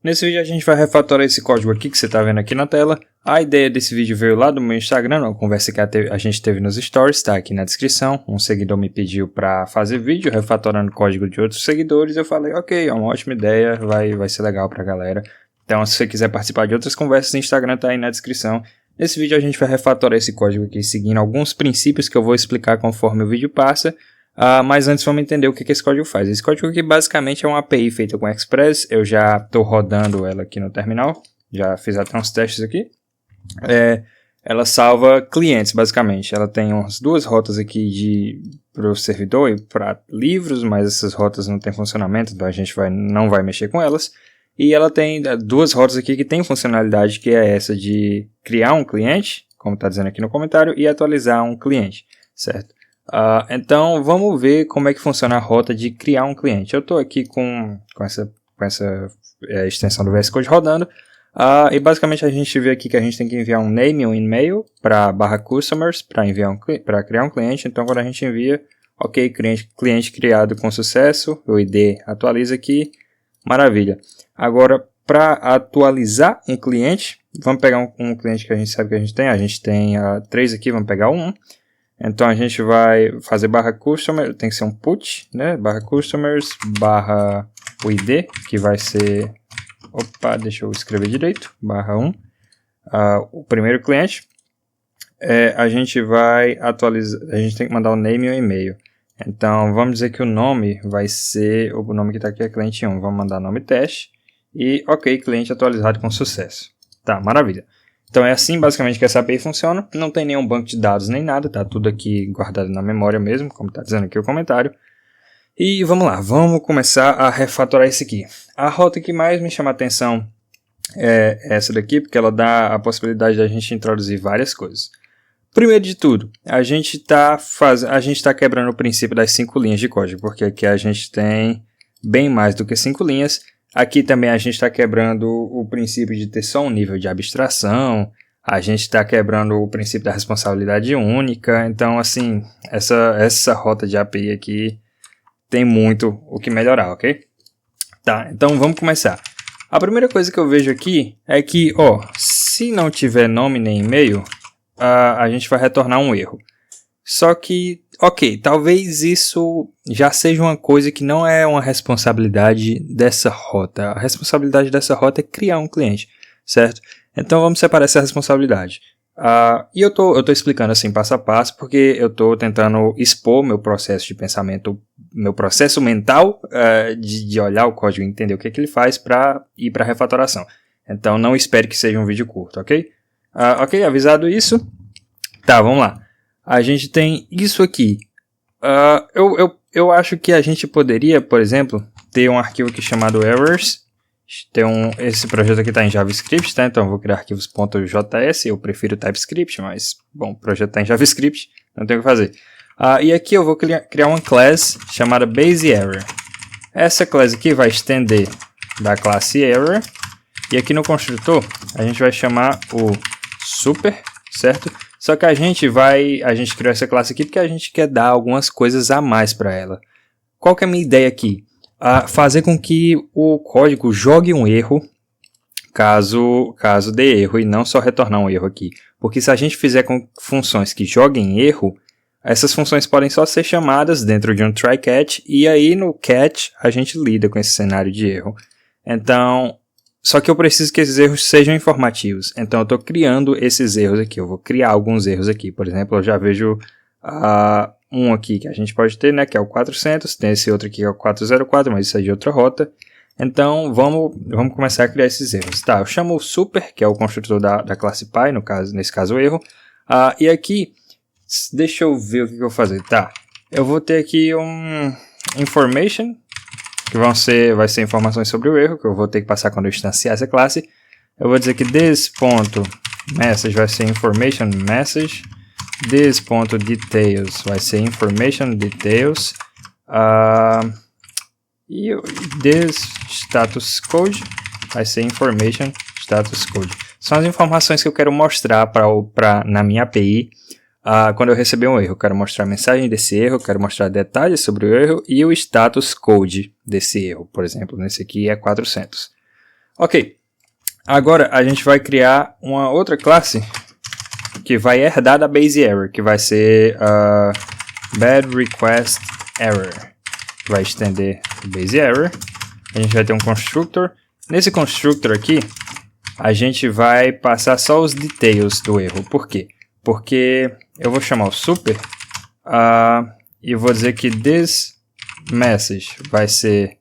Nesse vídeo a gente vai refatorar esse código aqui que você está vendo aqui na tela. A ideia desse vídeo veio lá do meu Instagram, uma conversa que a gente teve nos stories, está aqui na descrição. Um seguidor me pediu para fazer vídeo refatorando código de outros seguidores. Eu falei, ok, é uma ótima ideia, vai ser legal para a galera. Então se você quiser participar de outras conversas, o Instagram está aí na descrição. Nesse vídeo a gente vai refatorar esse código aqui seguindo alguns princípios que eu vou explicar conforme o vídeo passa. Mas antes vamos entender o que esse código faz. Esse código aqui basicamente é uma API feita com Express. Eu já estou rodando ela aqui no terminal. Já fiz até uns testes aqui. Ela salva clientes basicamente. Ela tem umas duas rotas aqui para o servidor e para livros, mas essas rotas não têm funcionamento, então a gente não vai mexer com elas. E ela tem duas rotas aqui que tem funcionalidade, que é essa de criar um cliente, como está dizendo aqui no comentário, e atualizar um cliente, certo? Então vamos ver como é que funciona a rota de criar um cliente. Eu estou aqui com essa extensão do VS Code rodando. E basicamente a gente vê aqui que a gente tem que enviar um name e um e-mail para /customers para criar um cliente. Então quando a gente envia, ok, cliente criado com sucesso, o ID atualiza aqui, maravilha. Agora para atualizar um cliente, vamos pegar um cliente que a gente sabe que a gente tem 3 aqui, vamos pegar um. Então a gente vai fazer /customer, tem que ser um put, né? /customers o ID, que vai ser, deixa eu escrever direito, /1, o primeiro cliente. A gente vai atualizar, a gente tem que mandar o name e o e-mail. Então vamos dizer que o nome vai ser, o nome que está aqui é cliente 1, vamos mandar nome teste e ok, cliente atualizado com sucesso. Tá, maravilha. Então é assim basicamente que essa API funciona, não tem nenhum banco de dados nem nada, tá tudo aqui guardado na memória mesmo, como está dizendo aqui o comentário. E vamos lá, vamos começar a refatorar isso aqui. A rota que mais me chama a atenção é essa daqui, porque ela dá a possibilidade de a gente introduzir várias coisas. Primeiro de tudo, a gente tá quebrando o princípio das 5 linhas de código, porque aqui a gente tem bem mais do que 5 linhas. Aqui também a gente está quebrando o princípio de ter só um nível de abstração. A gente está quebrando o princípio da responsabilidade única. Então, assim, essa rota de API aqui tem muito o que melhorar, ok? Tá, então vamos começar. A primeira coisa que eu vejo aqui é que, se não tiver nome nem e-mail, a gente vai retornar um erro. Só que, ok, talvez isso já seja uma coisa que não é uma responsabilidade dessa rota. A responsabilidade dessa rota é criar um cliente, certo? Então vamos separar essa responsabilidade. E eu tô explicando assim passo a passo porque eu tô tentando expor meu processo de pensamento, meu processo mental de olhar o código e entender o que ele faz para ir para a refatoração. Então não espere que seja um vídeo curto, ok? Ok, avisado isso? Tá, vamos lá. A gente tem isso aqui. Eu acho que a gente poderia, por exemplo, ter um arquivo aqui chamado errors. Esse projeto aqui está em JavaScript, tá? Então eu vou criar arquivos .js. Eu prefiro TypeScript, mas bom, o projeto está em JavaScript, não tem o que fazer. E aqui eu vou criar uma class chamada baseError. Essa class aqui vai estender da classe error. E aqui no construtor a gente vai chamar o super, certo? Só que a gente criou essa classe aqui porque a gente quer dar algumas coisas a mais para ela. Qual que é a minha ideia aqui? Fazer com que o código jogue um erro caso dê erro e não só retornar um erro aqui. Porque se a gente fizer com funções que joguem erro, essas funções podem só ser chamadas dentro de um try-catch e aí no catch a gente lida com esse cenário de erro. Então, só que eu preciso que esses erros sejam informativos. Então eu estou criando esses erros aqui. Eu vou criar alguns erros aqui. Por exemplo, eu já vejo um aqui que a gente pode ter, né, que é o 400. Tem esse outro aqui que é o 404, mas isso é de outra rota. Então vamos começar a criar esses erros. Tá, eu chamo o super, que é o construtor da classe Py, nesse caso o erro. E aqui, deixa eu ver o que eu vou fazer. Tá, eu vou ter aqui um information, que vai ser informações sobre o erro, que eu vou ter que passar quando eu instanciar essa classe. Eu vou dizer que this.message vai ser information message, this.details vai ser information details, e this status code vai ser information status code. São as informações que eu quero mostrar na minha API quando eu receber um erro. Eu quero mostrar a mensagem desse erro, eu quero mostrar detalhes sobre o erro e o status code desse erro. Por exemplo, nesse aqui é 400. Ok, agora a gente vai criar uma outra classe que vai herdar da base error, que vai ser bad request error. Vai estender base error. A gente vai ter um constructor. Nesse constructor aqui, a gente vai passar só os details do erro. Por quê? Porque eu vou chamar o super e vou dizer que this message vai ser...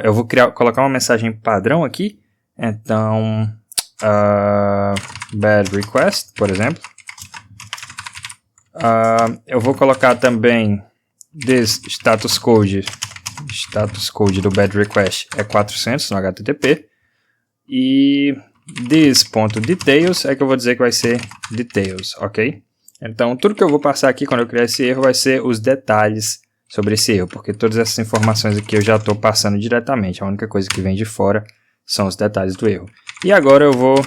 eu vou colocar uma mensagem padrão aqui. Então, bad request, por exemplo. Eu vou colocar também this status code do bad request é 400 no HTTP. E this.details é que eu vou dizer que vai ser details, ok? Então, tudo que eu vou passar aqui quando eu criar esse erro vai ser os detalhes sobre esse erro, porque todas essas informações aqui eu já estou passando diretamente. A única coisa que vem de fora são os detalhes do erro. E agora eu vou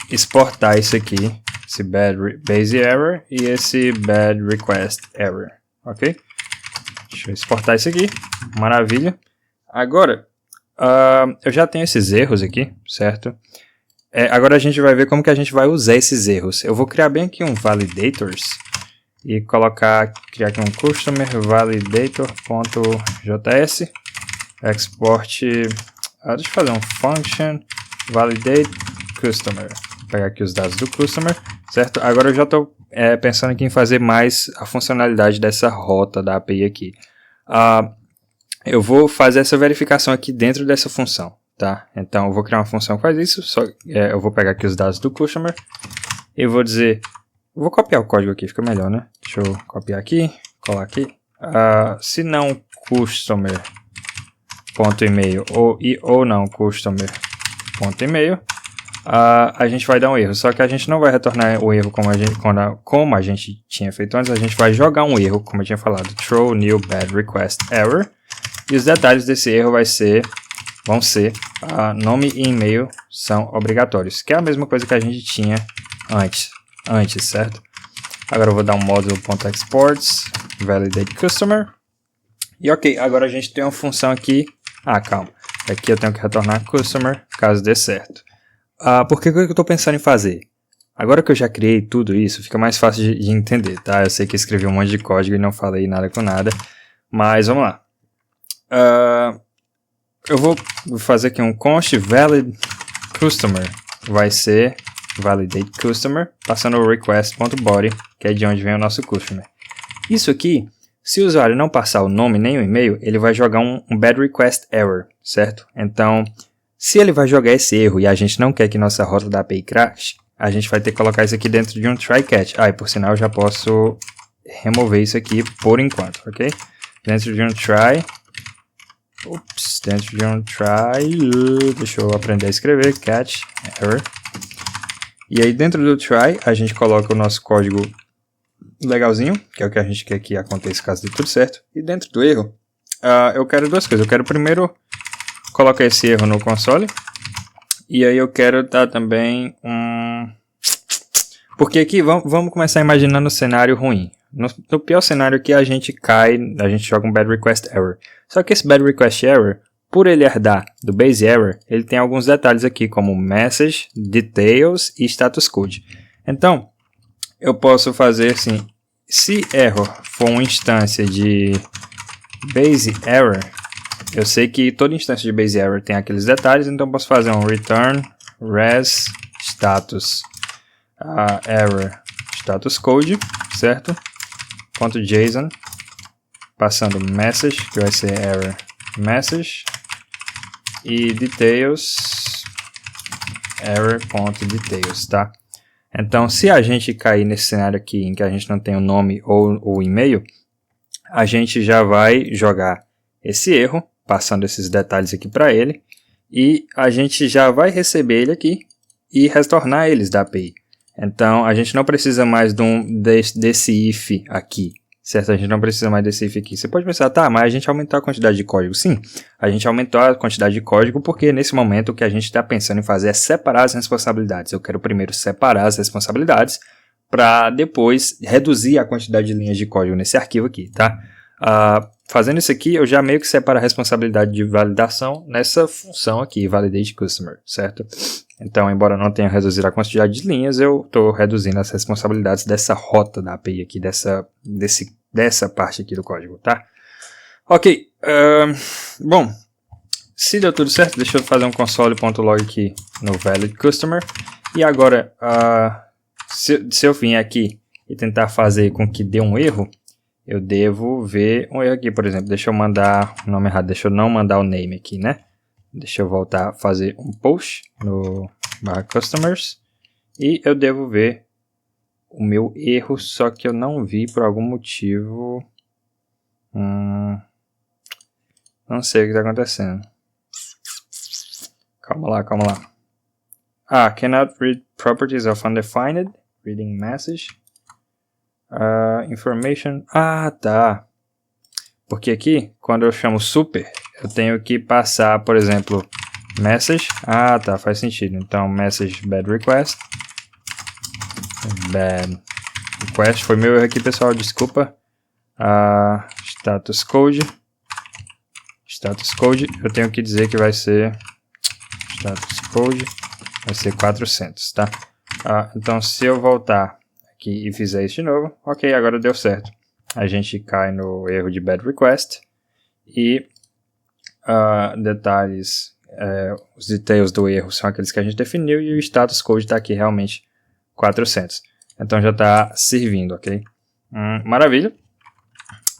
exportar isso aqui, esse base error e esse bad request error, ok? Deixa eu exportar isso aqui, maravilha. Agora, eu já tenho esses erros aqui, certo? Agora a gente vai ver como que a gente vai usar esses erros. Eu vou criar bem aqui um validators e criar aqui um customer validator.js export, deixa eu fazer um function validate customer. Vou pegar aqui os dados do customer, certo? Agora eu já estou pensando aqui em fazer mais a funcionalidade dessa rota da API aqui. Eu vou fazer essa verificação aqui dentro dessa função, tá? Então eu vou criar uma função que faz isso, eu vou pegar aqui os dados do customer e vou dizer, vou copiar o código aqui, fica melhor, né? Deixa eu copiar aqui, colar aqui, se não customer.email ou não customer.email, a gente vai dar um erro, só que a gente não vai retornar o erro como a gente tinha feito antes, a gente vai jogar um erro, como eu tinha falado, throw new bad request error, e os detalhes desse erro vão ser nome e e-mail são obrigatórios, que é a mesma coisa que a gente tinha antes, certo? Agora eu vou dar um módulo.exports validate customer, e ok, agora a gente tem uma função aqui, calma, aqui eu tenho que retornar customer, caso dê certo. Por que eu estou pensando em fazer? Agora que eu já criei tudo isso, fica mais fácil de entender, tá? Eu sei que escrevi um monte de código e não falei nada com nada, mas vamos lá. Eu vou fazer aqui um const valid customer, vai ser validate customer, passando o request.body, que é de onde vem o nosso customer. Isso aqui, se o usuário não passar o nome nem o e-mail, ele vai jogar um bad request error, certo? Então, se ele vai jogar esse erro e a gente não quer que nossa rota da API crash, a gente vai ter que colocar isso aqui dentro de um try catch. E por sinal eu já posso remover isso aqui por enquanto, ok? Dentro de um try, deixa eu aprender a escrever, catch error. E aí dentro do try a gente coloca o nosso código legalzinho, que é o que a gente quer que aconteça caso dê tudo certo. E dentro do erro, eu quero duas coisas. Eu quero primeiro colocar esse erro no console. E aí eu quero dar também porque aqui vamos começar imaginando o cenário ruim. No pior cenário aqui a gente joga um bad request error. Só que esse bad request error, por ele herdar do base error, ele tem alguns detalhes aqui como message, details e status code. Então, eu posso fazer assim, se error for uma instância de base error, eu sei que toda instância de base error tem aqueles detalhes, então eu posso fazer um return res status error status code, certo? .json, passando message, que vai ser error message, e details error.details, tá? Então, se a gente cair nesse cenário aqui em que a gente não tem o nome ou o e-mail, a gente já vai jogar esse erro, passando esses detalhes aqui para ele, e a gente já vai receber ele aqui e retornar eles da API. Então, a gente não precisa mais desse if aqui, certo? A gente não precisa mais desse if aqui. Você pode pensar, tá, mas a gente aumentou a quantidade de código. Sim, a gente aumentou a quantidade de código porque nesse momento o que a gente está pensando em fazer é separar as responsabilidades. Eu quero primeiro separar as responsabilidades para depois reduzir a quantidade de linhas de código nesse arquivo aqui, tá? fazendo isso aqui, eu já meio que separo a responsabilidade de validação nessa função aqui, validate customer, certo? Então, embora eu não tenha reduzido a quantidade de linhas, eu estou reduzindo as responsabilidades dessa rota da API aqui, dessa parte aqui do código, tá? Ok, bom, se deu tudo certo, deixa eu fazer um console.log aqui no valid customer. E agora, se eu vim aqui e tentar fazer com que dê um erro, eu devo ver um erro aqui, por exemplo. Deixa eu mandar o nome errado, deixa eu não mandar o name aqui, né? Deixa eu voltar a fazer um post no /customers e eu devo ver o meu erro, só que eu não vi por algum motivo. Não sei o que está acontecendo. Calma lá. Cannot read properties of undefined. Reading message. Information. Tá. Porque aqui, quando eu chamo super, eu tenho que passar, por exemplo, message. Tá, faz sentido. Então, message bad request. Bad request. Foi meu erro aqui, pessoal, desculpa. Status code. Status code, eu tenho que dizer que vai ser status code, vai ser 400, tá? Então, se eu voltar aqui e fizer isso de novo, ok, agora deu certo. A gente cai no erro de bad request e detalhes, os details do erro são aqueles que a gente definiu e o status code está aqui realmente 400. Então, já está servindo, ok? Maravilha.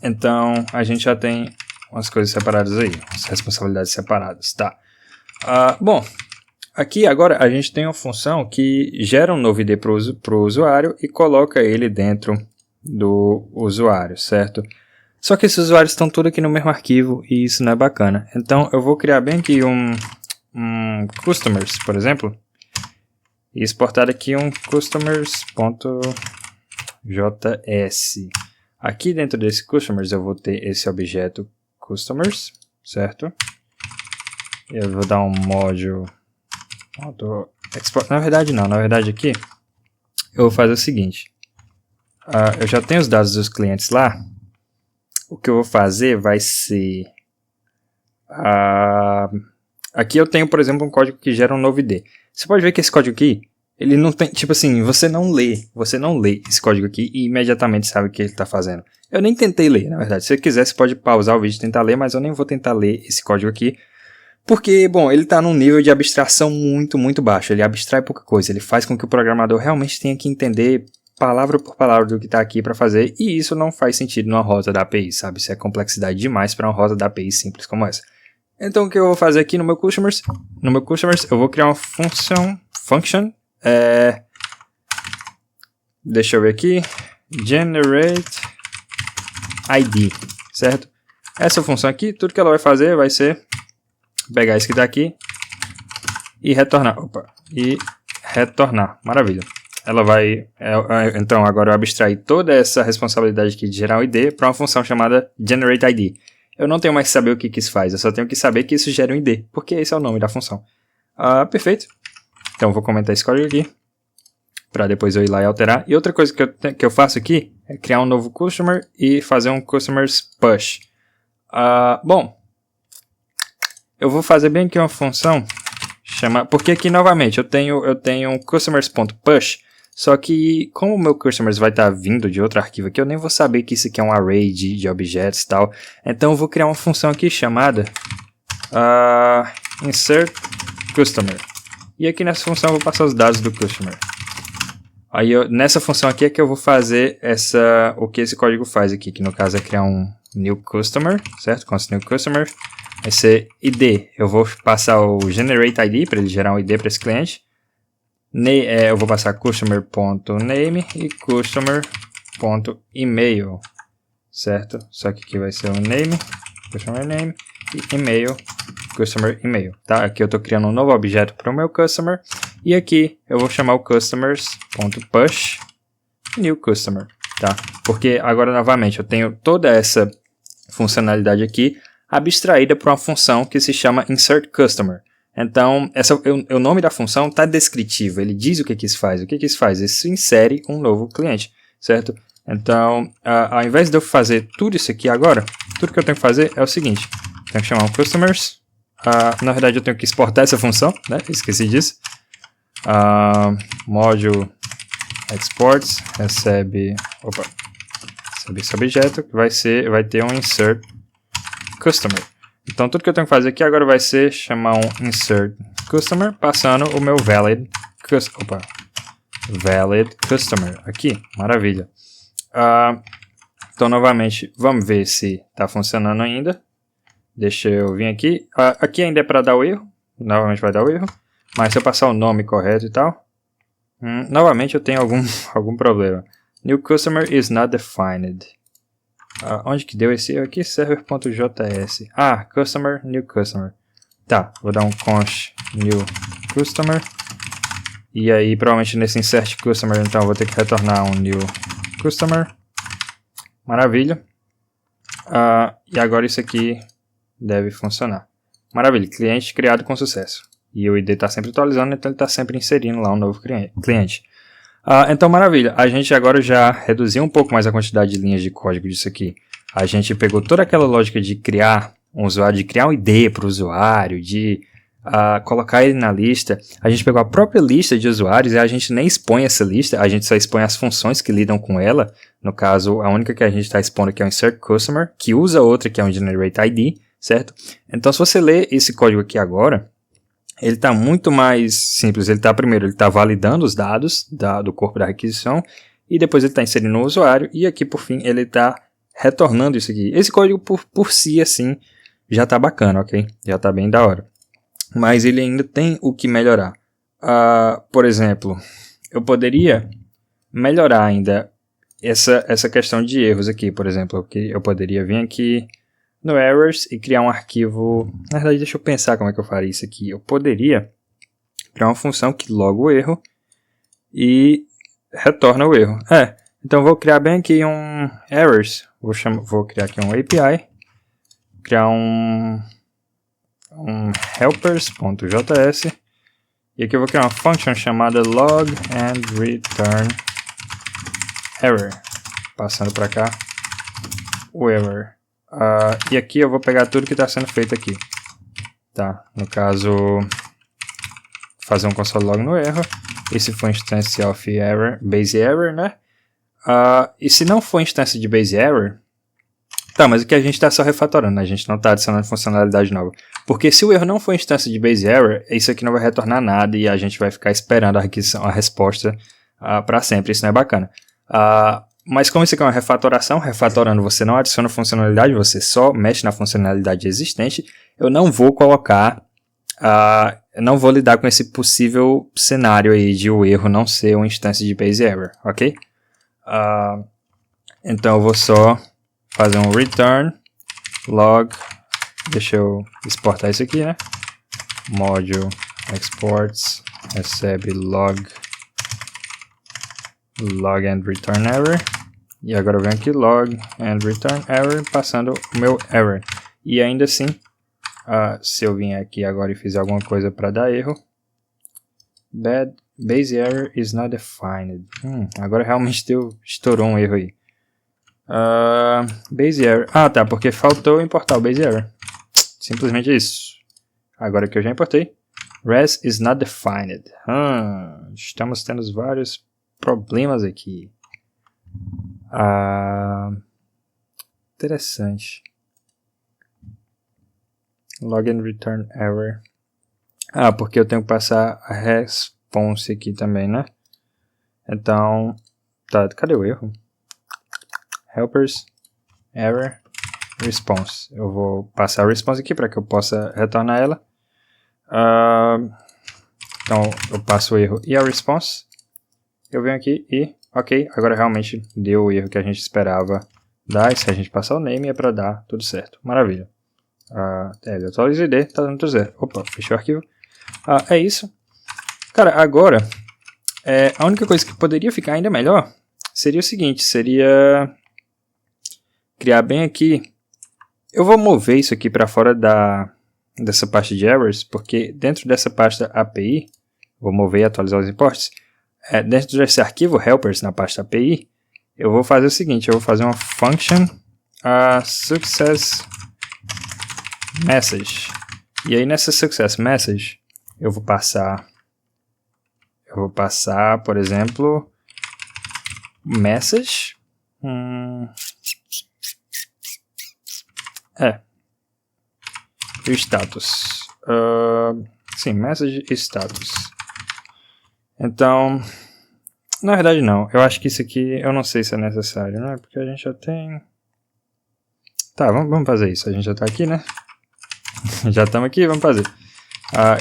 Então, a gente já tem umas coisas separadas aí, as responsabilidades separadas, tá? Bom, aqui agora a gente tem uma função que gera um novo ID para o usuário e coloca ele dentro do usuário, certo? Só que esses usuários estão todos aqui no mesmo arquivo e isso não é bacana. Então eu vou criar bem aqui um customers, por exemplo, e exportar aqui um customers.js. Aqui dentro desse customers eu vou ter esse objeto customers, certo? Eu vou dar um module export. Na verdade aqui eu vou fazer o seguinte. Eu já tenho os dados dos clientes lá. O que eu vou fazer vai ser aqui eu tenho, por exemplo, um código que gera um novo ID. Você pode ver que esse código aqui, ele não tem, tipo assim, você não lê esse código aqui e imediatamente sabe o que ele está fazendo. Eu nem tentei ler, na verdade. Se você quiser, você pode pausar o vídeo e tentar ler, mas eu nem vou tentar ler esse código aqui. Porque, bom, ele está num nível de abstração muito, muito baixo. Ele abstrai pouca coisa. Ele faz com que o programador realmente tenha que entender palavra por palavra do que está aqui para fazer. E isso não faz sentido numa rota da API, sabe? Isso é complexidade demais para uma rota da API simples como essa. Então, o que eu vou fazer aqui no meu customers? No meu customers, eu vou criar uma function. Deixa eu ver aqui. Generate ID, certo? Essa função aqui, tudo que ela vai fazer vai ser pegar isso que está aqui e retornar. Maravilha. Ela vai, então agora eu abstrair toda essa responsabilidade aqui de gerar um ID para uma função chamada Generate ID. Eu não tenho mais que saber o que isso faz, eu só tenho que saber que isso gera um ID, porque esse é o nome da função. Perfeito. Então eu vou comentar esse código aqui, para depois eu ir lá e alterar. E outra coisa que eu faço aqui é criar um novo customer e fazer um customers push. Bom, eu vou fazer bem aqui uma função, porque aqui novamente eu tenho um customers.push, só que como o meu customers vai estar vindo de outro arquivo aqui, eu nem vou saber que isso aqui é um array de objetos e tal. Então eu vou criar uma função aqui chamada insert customer. E aqui nessa função eu vou passar os dados do customer. Aí nessa função aqui é que eu vou fazer o que esse código faz aqui, que no caso é criar um new customer, certo? Const new customer. Vai ser ID. Eu vou passar o generate ID para ele gerar um ID para esse cliente. Eu vou passar customer.name e customer.email, certo? Só que aqui vai ser o name, customer name e e-mail, customer email, tá? Aqui eu estou criando um novo objeto para o meu customer e aqui eu vou chamar o customers.push new customer, tá? Porque agora novamente eu tenho toda essa funcionalidade aqui abstraída por uma função que se chama insert customer. Então, o nome da função está descritivo, ele diz o que isso faz. O que isso faz? Isso insere um novo cliente, certo? Então, ao invés de eu fazer tudo isso aqui agora, tudo que eu tenho que fazer é o seguinte. Tenho que chamar um customers. Na verdade, eu tenho que exportar essa função, né? Esqueci disso. Module exports recebe esse objeto que vai ter um insert customer. Então, tudo que eu tenho que fazer aqui agora vai ser chamar um insert customer, passando o meu valid customer aqui. Maravilha. Então, novamente, vamos ver se está funcionando ainda. Deixa eu vir aqui. Aqui ainda é para dar o erro. Novamente vai dar o erro. Mas se eu passar o nome correto e tal, novamente eu tenho algum problema. New customer is not defined. Onde que deu esse erro aqui? Server.js. Customer, new customer. Tá, vou dar um const new customer. E aí, provavelmente nesse insert customer, então eu vou ter que retornar um new customer. Maravilha. E agora isso aqui deve funcionar. Maravilha, cliente criado com sucesso. E o ID está sempre atualizando, então ele está sempre inserindo lá um novo cliente. Então, maravilha. A gente agora já reduziu um pouco mais a quantidade de linhas de código disso aqui. A gente pegou toda aquela lógica de criar um usuário, de criar um ID para o usuário, de colocar ele na lista. A gente pegou a própria lista de usuários e a gente nem expõe essa lista, a gente só expõe as funções que lidam com ela. No caso, a única que a gente está expondo aqui é o insert customer, que usa outra que é um generate ID, certo? Então, se você ler esse código aqui agora, ele está muito mais simples. Ele está validando os dados do corpo da requisição e depois ele está inserindo o usuário e aqui por fim ele está retornando isso aqui. Esse código por si assim já está bacana, ok? Já está bem da hora. Mas ele ainda tem o que melhorar. Por exemplo, eu poderia melhorar ainda essa questão de erros aqui, por exemplo. Eu poderia vir aqui no errors e criar um arquivo. Na verdade, deixa eu pensar como é que eu faria isso aqui. Eu poderia criar uma função que loga o erro e retorna o erro. Então vou criar bem aqui um errors. Vou criar aqui um API. Criar um helpers.js. E aqui eu vou criar uma function chamada log and return error. Passando para cá o error. E aqui eu vou pegar tudo que está sendo feito aqui. Tá, no caso, fazer um console log no erro. Esse foi instância of error, base error, né? E se não for instância de base error, tá, mas aqui a gente está só refatorando, né? A gente não está adicionando funcionalidade nova. Porque se o erro não for instância de base error, isso aqui não vai retornar nada e a gente vai ficar esperando a resposta para sempre. Isso não é bacana. Mas como isso aqui é uma refatoração, refatorando você não adiciona funcionalidade, você só mexe na funcionalidade existente, eu não vou colocar, eu não vou lidar com esse possível cenário aí de o erro não ser uma instância de base error, ok? Então eu vou só fazer um return log, deixa eu exportar isso aqui, né? Module exports recebe log and return error. E agora eu venho aqui log and return error, passando o meu error. E ainda assim, se eu vier aqui agora e fizer alguma coisa para dar erro, base error is not defined. Agora realmente estourou um erro aí. Base error. Tá, porque faltou importar o base error. Simplesmente isso. Agora que eu já importei, res is not defined. Estamos tendo vários problemas aqui. Interessante. Login return error. Porque eu tenho que passar a response aqui também, né? Então, tá, cadê o erro? Helpers, error, response. Eu vou passar a response aqui para que eu possa retornar ela. Então, eu passo o erro e a response. Eu venho aqui e, ok, agora realmente deu o erro que a gente esperava dar. E se a gente passar o name é para dar tudo certo. Maravilha. Eu atualizo o ID, tá dando tudo certo. Opa, fechou o arquivo. É isso. Cara, agora, a única coisa que poderia ficar ainda melhor seria o seguinte, seria criar bem aqui. Eu vou mover isso aqui para fora dessa pasta de errors, porque dentro dessa pasta API, vou mover e atualizar os imports. Dentro desse arquivo helpers na pasta API, eu vou fazer o seguinte, eu vou fazer uma function success message. E aí nessa success message, eu vou passar, por exemplo, message. E o status. Sim, message e status. Então, na verdade não. Eu acho que isso aqui, eu não sei se é necessário, né? Porque a gente já tem... Tá, vamos fazer isso. A gente já tá aqui, né? Já estamos aqui, vamos fazer.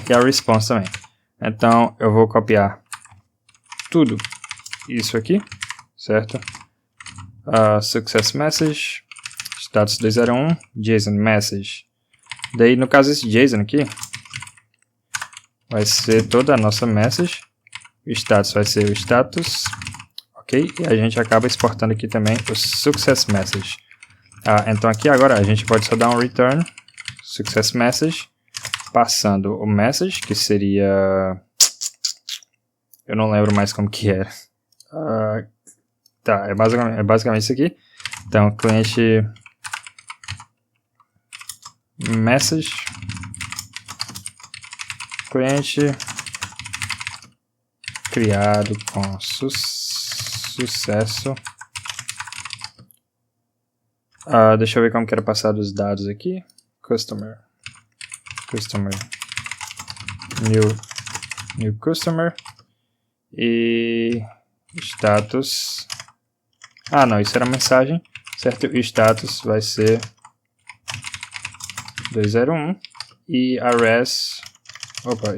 E a response também. Então, eu vou copiar tudo isso aqui, certo? Success message, status 201, JSON message. Daí, no caso, esse JSON aqui vai ser toda a nossa message. O status vai ser o status, ok? E a gente acaba exportando aqui também o success message. Então aqui agora a gente pode só dar um return success message, passando o message, que seria... Eu não lembro mais como que era. Tá, é basicamente isso aqui. Então, cliente message, cliente criado com sucesso. Deixa eu ver como que era passado os dados aqui. Customer new customer e status. Não, isso era mensagem, certo? E status vai ser 201 e a res,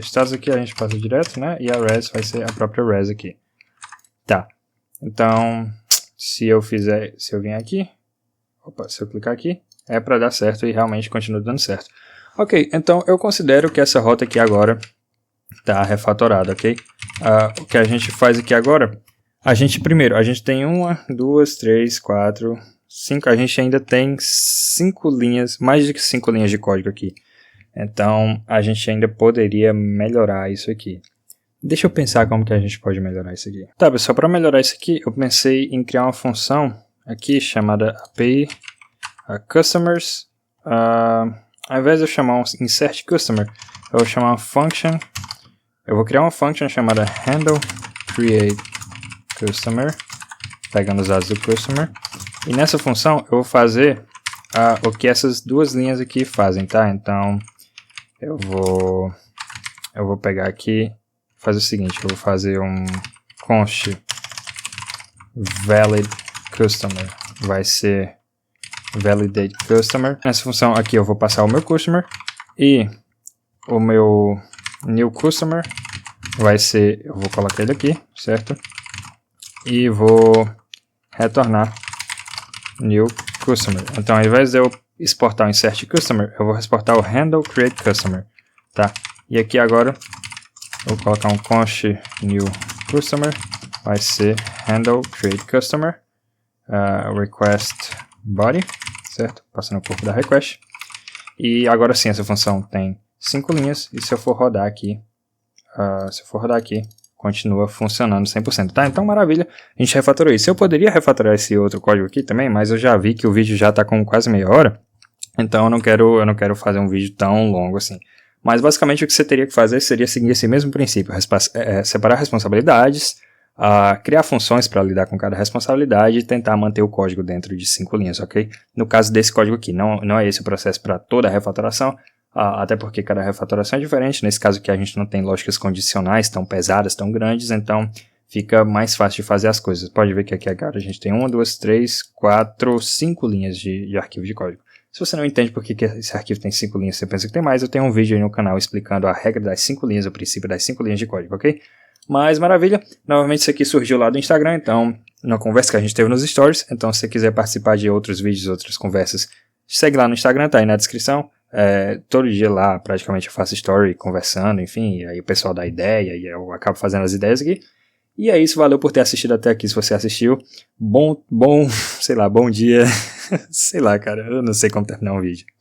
status aqui a gente passa direto, né? E a res vai ser a própria res aqui. Tá. Então, se eu vir aqui, se eu clicar aqui, é para dar certo e realmente continua dando certo. Ok, então eu considero que essa rota aqui agora está refatorada, ok? O que a gente faz aqui agora, a gente tem 1, 2, 3, 4, 5, a gente ainda tem 5 linhas, mais de 5 linhas de código aqui. Então, a gente ainda poderia melhorar isso aqui. Deixa eu pensar como que a gente pode melhorar isso aqui. Tá, pessoal, para melhorar isso aqui, eu pensei em criar uma função aqui chamada API customers. Ao invés de eu chamar um insert customer, eu vou chamar uma function. Eu vou criar uma function chamada handle create customer, pegando os dados do customer. E nessa função eu vou fazer o que essas duas linhas aqui fazem, tá? Então eu vou pegar aqui, fazer o seguinte, eu vou fazer um const valid customer, vai ser validate customer. Nessa função aqui eu vou passar o meu customer e o meu new customer vai ser, eu vou colocar ele aqui, certo? E vou retornar new customer. Então, ao invés de eu exportar o insert customer, eu vou exportar o handle create customer, tá? E aqui agora eu vou colocar um const new customer, vai ser handle create customer, request body, certo? Passando o corpo da request. E agora sim, essa função tem 5 linhas, e se eu for rodar aqui, continua funcionando 100%, tá? Então, maravilha, a gente refatorou isso. Eu poderia refatorar esse outro código aqui também, mas eu já vi que o vídeo já está com quase meia hora, então eu não quero fazer um vídeo tão longo assim. Mas basicamente o que você teria que fazer seria seguir esse mesmo princípio, separar responsabilidades, criar funções para lidar com cada responsabilidade e tentar manter o código dentro de 5 linhas, ok? No caso desse código aqui, não é esse o processo para toda a refatoração, até porque cada refatoração é diferente. Nesse caso aqui a gente não tem lógicas condicionais tão pesadas, tão grandes, então fica mais fácil de fazer as coisas. Pode ver que aqui agora a gente tem 1, 2, 3, 4, 5 linhas de arquivo de código. Se você não entende por que esse arquivo tem 5 linhas, você pensa que tem mais, eu tenho um vídeo aí no canal explicando a regra das 5 linhas, o princípio das 5 linhas de código, ok? Mas maravilha, novamente isso aqui surgiu lá do Instagram, então, numa conversa que a gente teve nos stories, então se você quiser participar de outros vídeos, outras conversas, segue lá no Instagram, tá aí na descrição. Todo dia lá praticamente eu faço story conversando, enfim, e aí o pessoal dá ideia e eu acabo fazendo as ideias aqui. E é isso, valeu por ter assistido até aqui. Se você assistiu, sei lá, bom dia, sei lá, cara, eu não sei como terminar um vídeo.